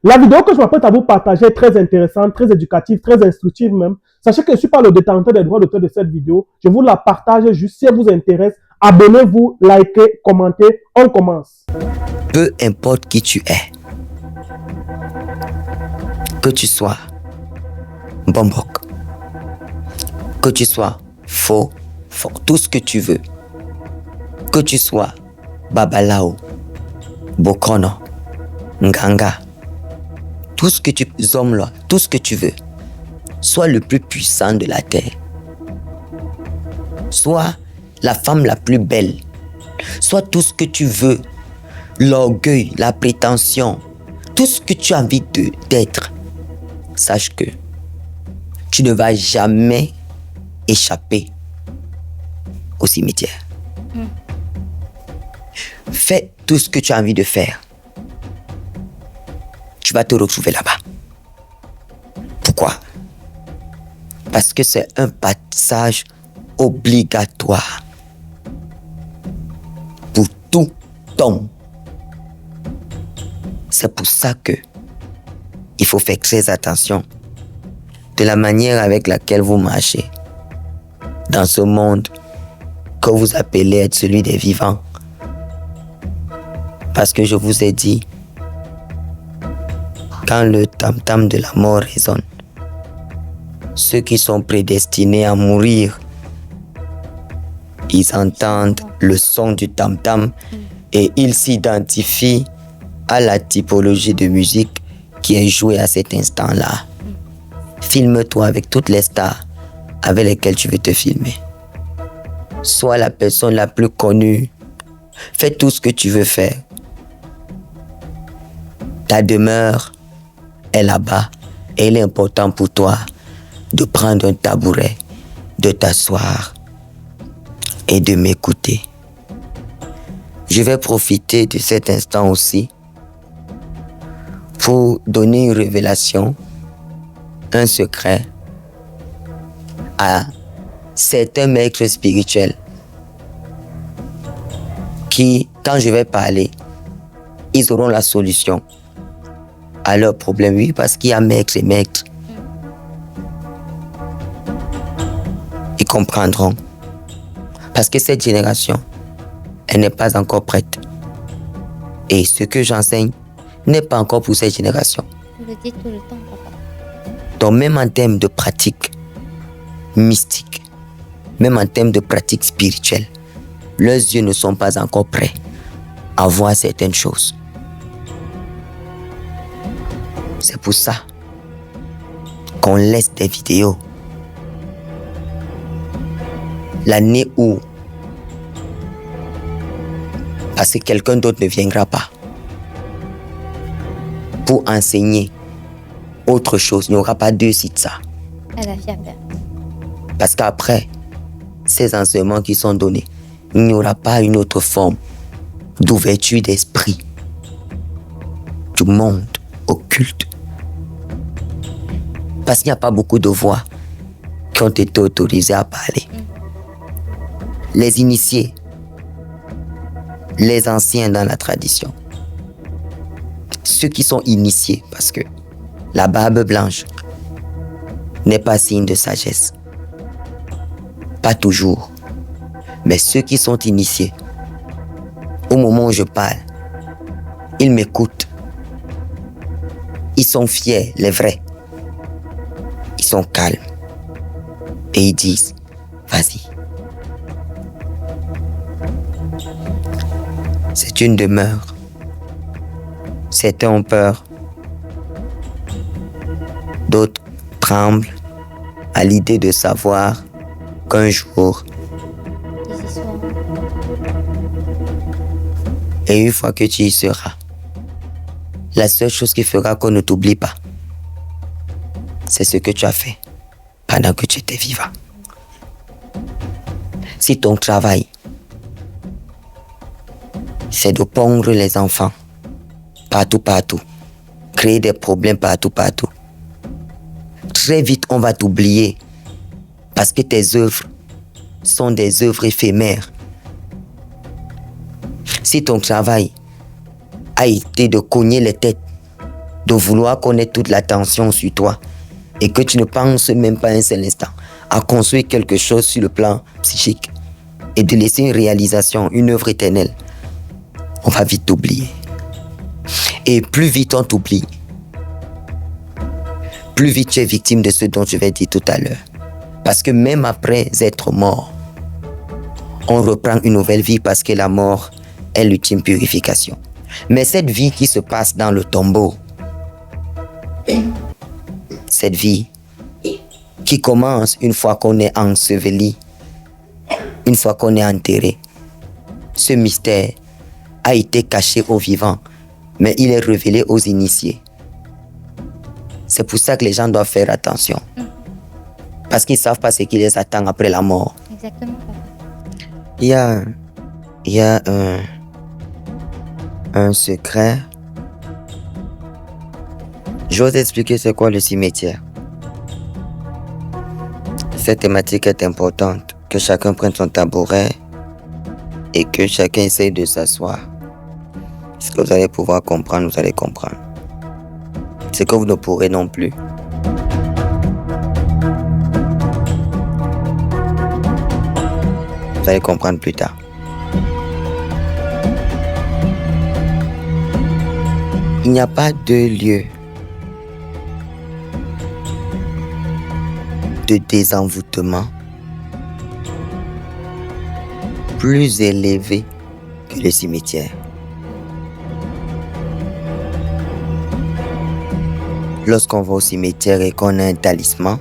La vidéo que je m'apprête à vous partager est très intéressante, très éducative, très instructive même. Sachez que je ne suis pas le détenteur des droits d'auteur de cette vidéo. Je vous la partage juste si elle vous intéresse. Abonnez-vous, likez, commentez. On commence. Peu importe qui tu es, que tu sois bombok, que tu sois faux, tout ce que tu veux, que tu sois babalao, bokono, nganga, tout ce que tu zomlo, tout ce que tu veux, sois le plus puissant de la terre, sois la femme la plus belle, sois tout ce que tu veux, l'orgueil, la prétention, tout ce que tu as envie d'être. Sache que tu ne vas jamais échapper au cimetière. Fais tout ce que tu as envie de faire. Tu vas te retrouver là-bas. Pourquoi? Parce que c'est un passage obligatoire pour tout homme. C'est pour ça que il faut faire très attention de la manière avec laquelle vous marchez dans ce monde que vous appelez être celui des vivants. Parce que je vous ai dit, quand le tam-tam de la mort résonne, ceux qui sont prédestinés à mourir, ils entendent le son du tam-tam et ils s'identifient à la typologie de musique qui est jouée à cet instant-là. Filme-toi avec toutes les stars avec lesquelles tu veux te filmer. Sois la personne la plus connue. Fais tout ce que tu veux faire. Ta demeure est là-bas et il est important pour toi de prendre un tabouret, de t'asseoir et de m'écouter. Je vais profiter de cet instant aussi pour donner une révélation, un secret à certains maîtres spirituels qui, quand je vais parler, ils auront la solution à leurs problèmes. Oui, parce qu'il y a maîtres et maîtres. Ils comprendront. Parce que cette génération, elle n'est pas encore prête. Et ce que j'enseigne n'est pas encore pour cette génération. Tu le dis tout le temps, papa. Donc même en termes de pratique mystique, même en termes de pratique spirituelle, leurs yeux ne sont pas encore prêts à voir certaines choses. C'est pour ça qu'on laisse des vidéos. L'année où, parce que quelqu'un d'autre ne viendra pas pour enseigner autre chose, il n'y aura pas deux sites ça. Elle a fiable. Parce qu'après ces enseignements qui sont donnés, il n'y aura pas une autre forme d'ouverture d'esprit du monde occulte. Parce qu'il n'y a pas beaucoup de voix qui ont été autorisées à parler. Les initiés, les anciens dans la tradition, ceux qui sont initiés, parce que la barbe blanche n'est pas signe de sagesse. Pas toujours. Mais ceux qui sont initiés, au moment où je parle, ils m'écoutent. Ils sont fiers, les vrais. Ils sont calmes. Et ils disent, vas-y. C'est une demeure. Certains ont peur. D'autres tremblent à l'idée de savoir qu'un jour, Ils y sont. et une fois que tu y seras, la seule chose qui fera qu'on ne t'oublie pas, c'est ce que tu as fait pendant que tu étais vivant. Si ton travail, c'est de pondre les enfants partout, créer des problèmes partout, très vite on va t'oublier parce que tes œuvres sont des œuvres éphémères. Si ton travail a été de cogner les têtes de vouloir qu'on ait toute l'attention sur toi et que tu ne penses même pas un seul instant à construire quelque chose sur le plan psychique et de laisser une réalisation, une œuvre éternelle, on va vite t'oublier. Et plus vite on t'oublie, plus vite tu es victime de ce dont je vais dire tout à l'heure. Parce que même après être mort, on reprend une nouvelle vie parce que la mort est l'ultime purification. Mais cette vie qui se passe dans le tombeau, cette vie qui commence une fois qu'on est enseveli, une fois qu'on est enterré, ce mystère a été caché aux vivants, mais il est révélé aux initiés. C'est pour ça que les gens doivent faire attention. Parce qu'ils ne savent pas ce qui les attend après la mort. Exactement, papa. Il y a un secret. J'ose expliquer c'est quoi le cimetière. Cette thématique est importante. Que chacun prenne son tabouret et que chacun essaye de s'asseoir. Ce que vous allez pouvoir comprendre, vous allez comprendre. Ce que vous ne pourrez non plus. Vous allez comprendre plus tard. Il n'y a pas deux lieux de désenvoûtement plus élevé que le cimetière. Lorsqu'on va au cimetière et qu'on a un talisman,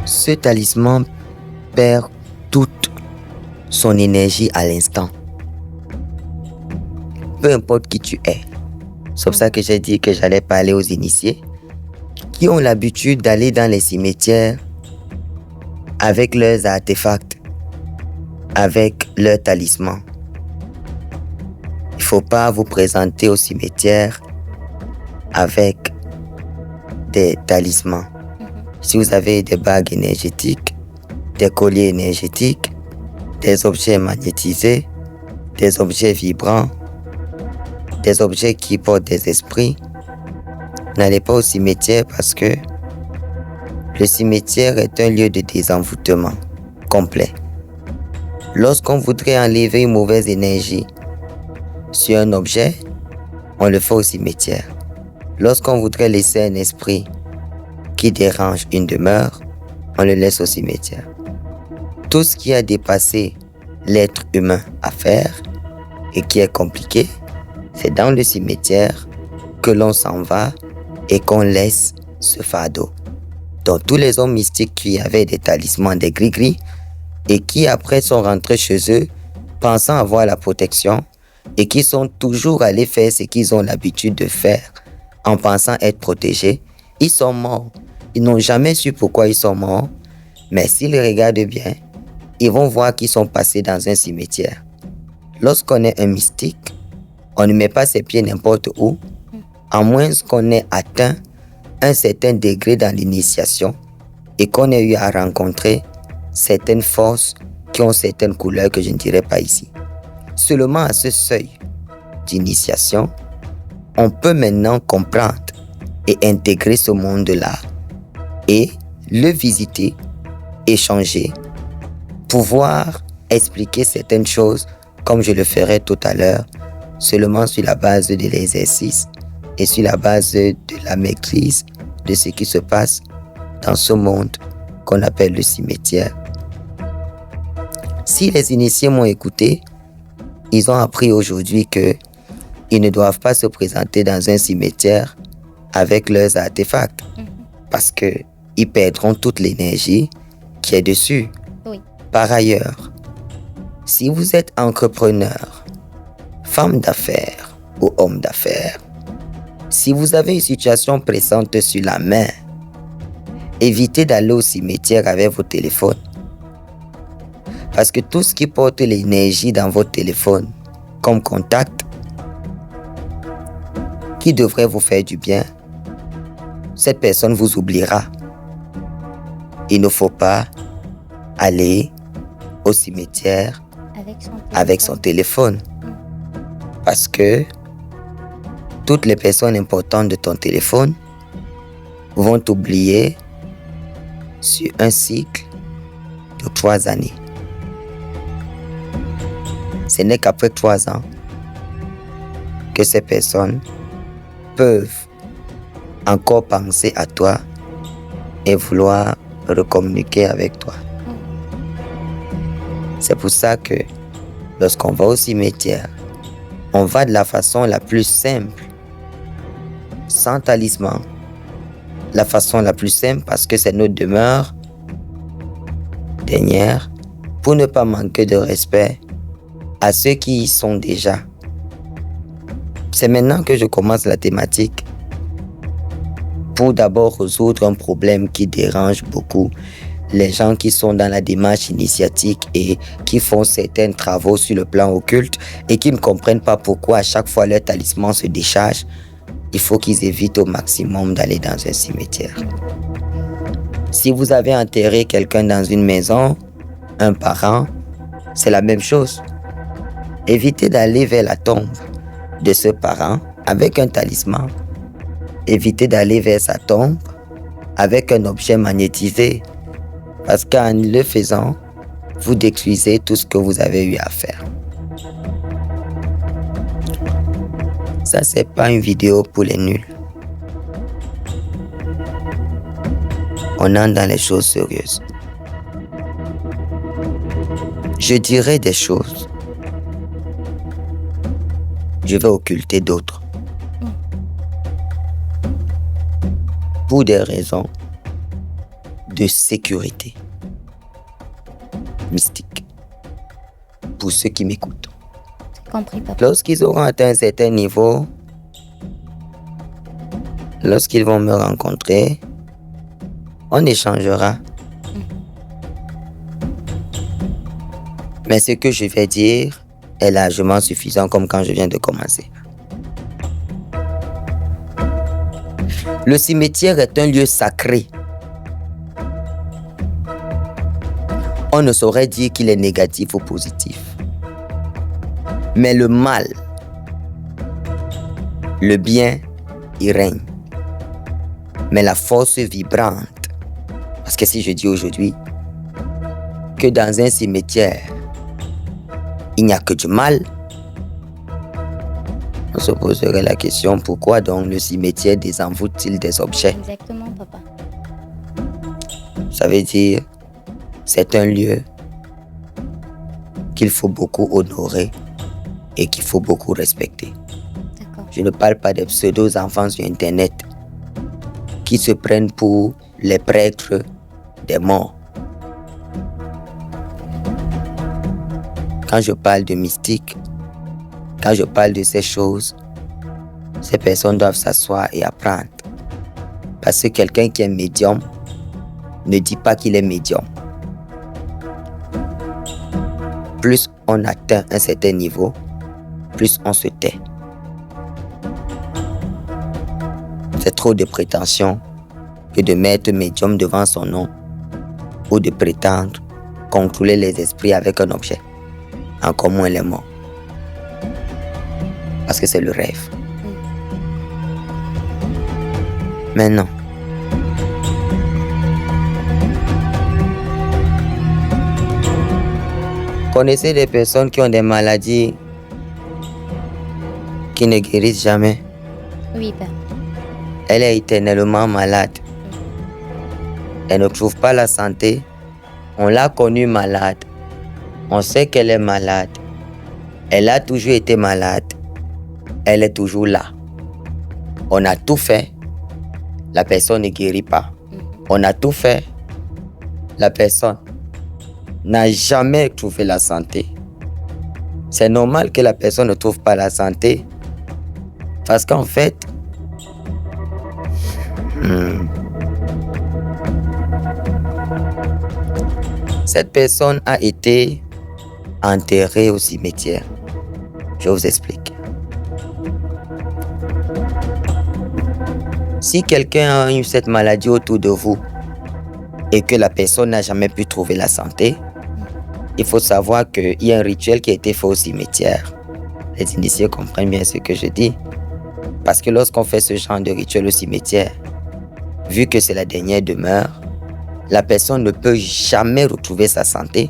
ce talisman perd toute son énergie à l'instant. Peu importe qui tu es. C'est pour ça que j'ai dit que j'allais parler aux initiés qui ont l'habitude d'aller dans les cimetières avec leurs artefacts, avec leurs talismans. Il ne faut pas vous présenter au cimetière avec des talismans. Si vous avez des bagues énergétiques, des colliers énergétiques, des objets magnétisés, des objets vibrants, des objets qui portent des esprits, n'allez pas au cimetière parce que le cimetière est un lieu de désenvoûtement complet. Lorsqu'on voudrait enlever une mauvaise énergie sur un objet, on le fait au cimetière. Lorsqu'on voudrait laisser un esprit qui dérange une demeure, on le laisse au cimetière. Tout ce qui a dépassé l'être humain à faire et qui est compliqué, c'est dans le cimetière que l'on s'en va et qu'on laisse ce fardeau. Donc tous les hommes mystiques qui avaient des talismans, des gris-gris, et qui après sont rentrés chez eux pensant avoir la protection et qui sont toujours allés faire ce qu'ils ont l'habitude de faire en pensant être protégés, ils sont morts. Ils n'ont jamais su pourquoi ils sont morts, mais s'ils regardent bien, ils vont voir qu'ils sont passés dans un cimetière. Lorsqu'on est un mystique, on ne met pas ses pieds n'importe où, à moins qu'on ait atteint un certain degré dans l'initiation et qu'on ait eu à rencontrer certaines forces qui ont certaines couleurs que je ne dirai pas ici. Seulement à ce seuil d'initiation, on peut maintenant comprendre et intégrer ce monde-là et le visiter, échanger, pouvoir expliquer certaines choses comme je le ferai tout à l'heure, seulement sur la base de l'exercice et sur la base de la maîtrise de ce qui se passe dans ce monde qu'on appelle le cimetière. Si les initiés m'ont écouté, ils ont appris aujourd'hui qu'ils ne doivent pas se présenter dans un cimetière avec leurs artefacts parce qu'ils perdront toute l'énergie qui est dessus. Oui. Par ailleurs, si vous êtes entrepreneur, femme d'affaires ou homme d'affaires, si vous avez une situation pressante sur la main, évitez d'aller au cimetière avec vos téléphones. Parce que tout ce qui porte l'énergie dans votre téléphone, comme contact, qui devrait vous faire du bien, cette personne vous oubliera. Il ne faut pas aller au cimetière avec son téléphone. Parce que toutes les personnes importantes de ton téléphone vont t'oublier sur un cycle de 3 années. Ce n'est qu'après 3 ans que ces personnes peuvent encore penser à toi et vouloir recommuniquer avec toi. C'est pour ça que lorsqu'on va au cimetière, on va de la façon la plus simple, sans talisman. La façon la plus simple parce que c'est notre demeure dernière pour ne pas manquer de respect à ceux qui y sont déjà. C'est maintenant que je commence la thématique pour d'abord résoudre un problème qui dérange beaucoup les gens qui sont dans la démarche initiatique et qui font certains travaux sur le plan occulte et qui ne comprennent pas pourquoi à chaque fois leur talisman se décharge. Il faut qu'ils évitent au maximum d'aller dans un cimetière. Si vous avez enterré quelqu'un dans une maison, un parent, c'est la même chose. Évitez d'aller vers la tombe de ce parent avec un talisman. Évitez d'aller vers sa tombe avec un objet magnétisé. Parce qu'en le faisant, vous détruisez tout ce que vous avez eu à faire. Ça, c'est pas une vidéo pour les nuls. On entre dans les choses sérieuses. Je dirai des choses. Je vais occulter d'autres. Pour des raisons de sécurité mystique. Pour ceux qui m'écoutent. Compris, papa. Lorsqu'ils auront atteint un certain niveau, lorsqu'ils vont me rencontrer, on échangera. Mais ce que je vais dire est largement suffisant comme quand je viens de commencer. Le cimetière est un lieu sacré. On ne saurait dire qu'il est négatif ou positif. Mais le mal, le bien, il règne. Mais la force vibrante, parce que si je dis aujourd'hui que dans un cimetière, il n'y a que du mal, on se poserait la question, pourquoi donc le cimetière désenvoûte-t-il des objets? Exactement, papa. Ça veut dire, c'est un lieu qu'il faut beaucoup honorer et qu'il faut beaucoup respecter. D'accord. Je ne parle pas des pseudo-enfants sur Internet qui se prennent pour les prêtres des morts. Quand je parle de mystique, quand je parle de ces choses, ces personnes doivent s'asseoir et apprendre. Parce que quelqu'un qui est médium ne dit pas qu'il est médium. Plus on atteint un certain niveau, plus on se tait. C'est trop de prétention que de mettre médium devant son nom ou de prétendre contrôler les esprits avec un objet, encore moins les morts. Parce que c'est le rêve. Maintenant, connaissez des personnes qui ont des maladies qui ne guérissent jamais. Oui, père. Elle est éternellement malade. Elle ne trouve pas la santé. On l'a connue malade. On sait qu'elle est malade. Elle a toujours été malade. Elle est toujours là. On a tout fait. La personne ne guérit pas. On a tout fait. La personne n'a jamais trouvé la santé. C'est normal que la personne ne trouve pas la santé. Parce qu'en fait, cette personne a été enterrée au cimetière. Je vous explique. Si quelqu'un a eu cette maladie autour de vous et que la personne n'a jamais pu trouver la santé, il faut savoir qu'il y a un rituel qui a été fait au cimetière. Les initiés comprennent bien ce que je dis. Parce que lorsqu'on fait ce genre de rituel au cimetière, vu que c'est la dernière demeure, la personne ne peut jamais retrouver sa santé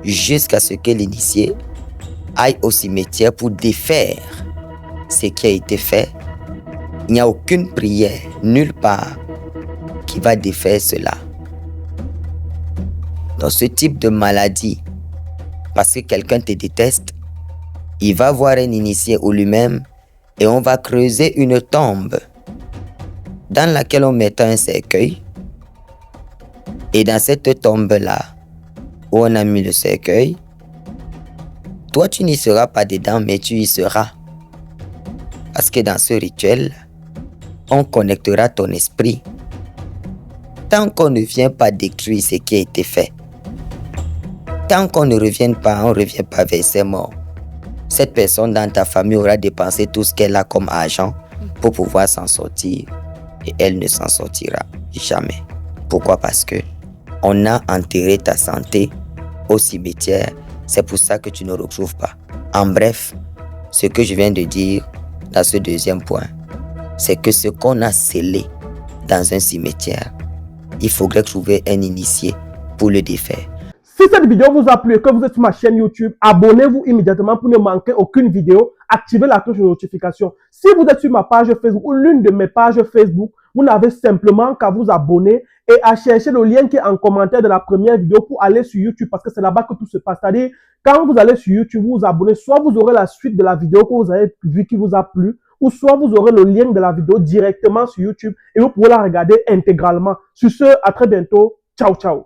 jusqu'à ce que l'initié aille au cimetière pour défaire ce qui a été fait. Il n'y a aucune prière, nulle part, qui va défaire cela. Dans ce type de maladie, parce que quelqu'un te déteste, il va voir un initié ou lui-même et on va creuser une tombe dans laquelle on mettra un cercueil. Et dans cette tombe-là, où on a mis le cercueil, toi tu n'y seras pas dedans, mais tu y seras. Parce que dans ce rituel, on connectera ton esprit. Tant qu'on ne vient pas détruire ce qui a été fait, tant qu'on ne revient pas, on ne revient pas vers ses morts. Cette personne dans ta famille aura dépensé tout ce qu'elle a comme argent pour pouvoir s'en sortir. Et elle ne s'en sortira jamais. Pourquoi? Parce que on a enterré ta santé au cimetière. C'est pour ça que tu ne retrouves pas. En bref, ce que je viens de dire dans ce deuxième point, c'est que ce qu'on a scellé dans un cimetière, il faudrait trouver un initié pour le défaire. Si cette vidéo vous a plu et que vous êtes sur ma chaîne YouTube, abonnez-vous immédiatement pour ne manquer aucune vidéo. Activez la cloche de notification. Si vous êtes sur ma page Facebook ou l'une de mes pages Facebook, vous n'avez simplement qu'à vous abonner et à chercher le lien qui est en commentaire de la première vidéo pour aller sur YouTube parce que c'est là-bas que tout se passe. C'est-à-dire, quand vous allez sur YouTube, vous vous abonnez, soit vous aurez la suite de la vidéo que vous avez vue qui vous a plu, ou soit vous aurez le lien de la vidéo directement sur YouTube et vous pourrez la regarder intégralement. Sur ce, à très bientôt. Ciao, ciao.